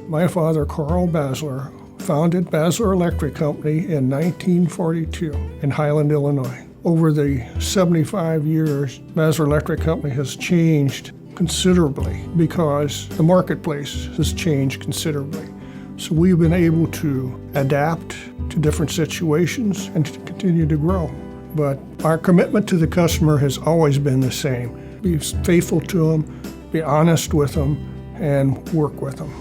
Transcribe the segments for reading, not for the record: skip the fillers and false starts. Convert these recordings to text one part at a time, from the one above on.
My father, Carl Basler, founded Basler Electric Company in 1942 in Highland, Illinois. Over the 75 years, Basler Electric Company has changed considerably because the marketplace has changed considerably. So we've been able to adapt to different situations and to continue to grow. But our commitment to the customer has always been the same. Be faithful to them, be honest with them, and work with them.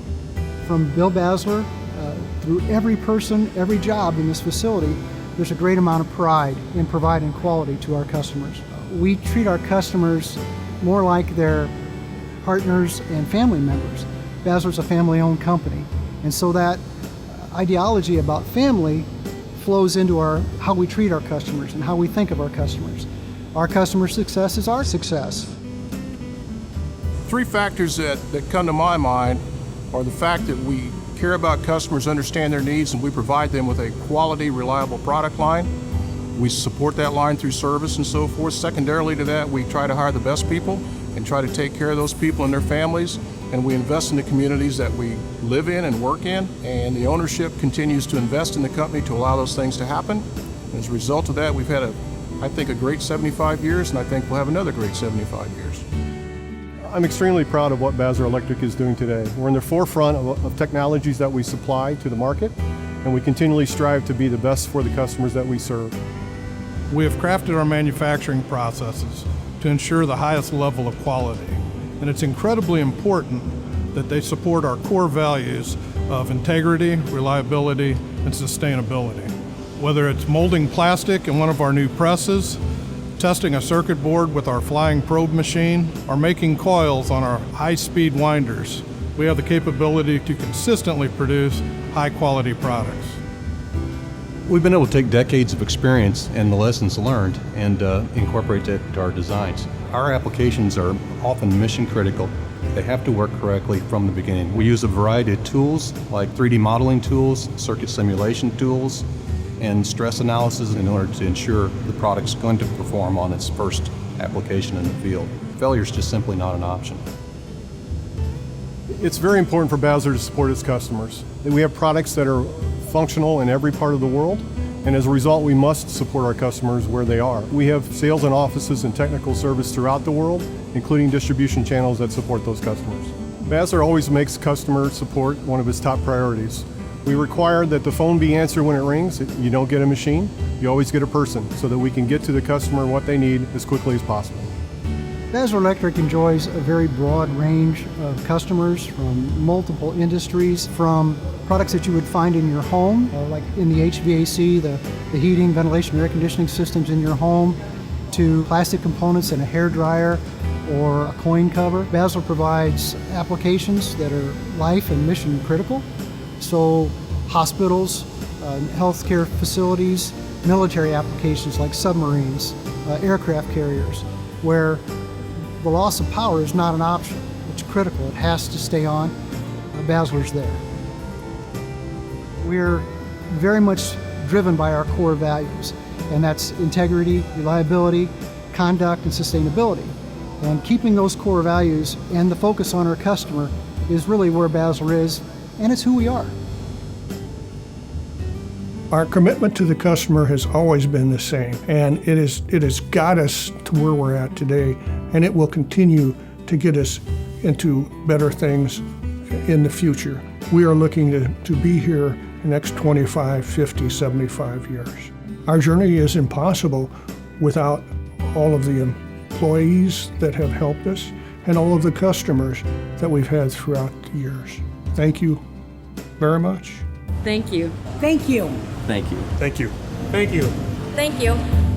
From Bill Basler, through every person, every job in this facility, there's a great amount of pride in providing quality to our customers. We treat our customers more like their partners and family members. Basler's a family-owned company, and so that ideology about family flows into how we treat our customers and how we think of our customers. Our customer success is our success. Three factors that come to my mind are the fact that we care about customers, understand their needs, and we provide them with a quality, reliable product line. We support that line through service and so forth. Secondarily to that, we try to hire the best people and try to take care of those people and their families, and we invest in the communities that we live in and work in, and the ownership continues to invest in the company to allow those things to happen. And as a result of that, we've had I think a great 75 years, and I think we'll have another great 75 years. I'm extremely proud of what Basler Electric is doing today. We're in the forefront of technologies that we supply to the market, and we continually strive to be the best for the customers that we serve. We have crafted our manufacturing processes to ensure the highest level of quality, and it's incredibly important that they support our core values of integrity, reliability, and sustainability. Whether it's molding plastic in one of our new presses, testing a circuit board with our flying probe machine, or making coils on our high-speed winders, we have the capability to consistently produce high-quality products. We've been able to take decades of experience and the lessons learned and incorporate that into our designs. Our applications are often mission critical. They have to work correctly from the beginning. We use a variety of tools like 3D modeling tools, circuit simulation tools, and stress analysis in order to ensure the product's going to perform on its first application in the field. Failure is just simply not an option. It's very important for Basler to support its customers. We have products that are functional in every part of the world, and as a result, we must support our customers where they are. We have sales and offices and technical service throughout the world, including distribution channels that support those customers. Basler always makes customer support one of its top priorities. We require that the phone be answered when it rings. You don't get a machine, you always get a person, so that we can get to the customer what they need as quickly as possible. Basler Electric enjoys a very broad range of customers from multiple industries, from products that you would find in your home, like in the HVAC, the heating, ventilation, air conditioning systems in your home, to plastic components in a hairdryer or a coin cover. Basler provides applications that are life and mission critical. So hospitals, healthcare facilities, military applications like submarines, aircraft carriers, where the loss of power is not an option. It's critical. It has to stay on. Basler's there. We're very much driven by our core values, and that's integrity, reliability, conduct, and sustainability. And keeping those core values and the focus on our customer is really where Basler is, and it's who we are. Our commitment to the customer has always been the same, and it has got us to where we're at today, and it will continue to get us into better things in the future. We are looking to be here the next 25, 50, 75 years. Our journey is impossible without all of the employees that have helped us and all of the customers that we've had throughout the years. Thank you very much. Thank you. Thank you. Thank you. Thank you. Thank you. Thank you.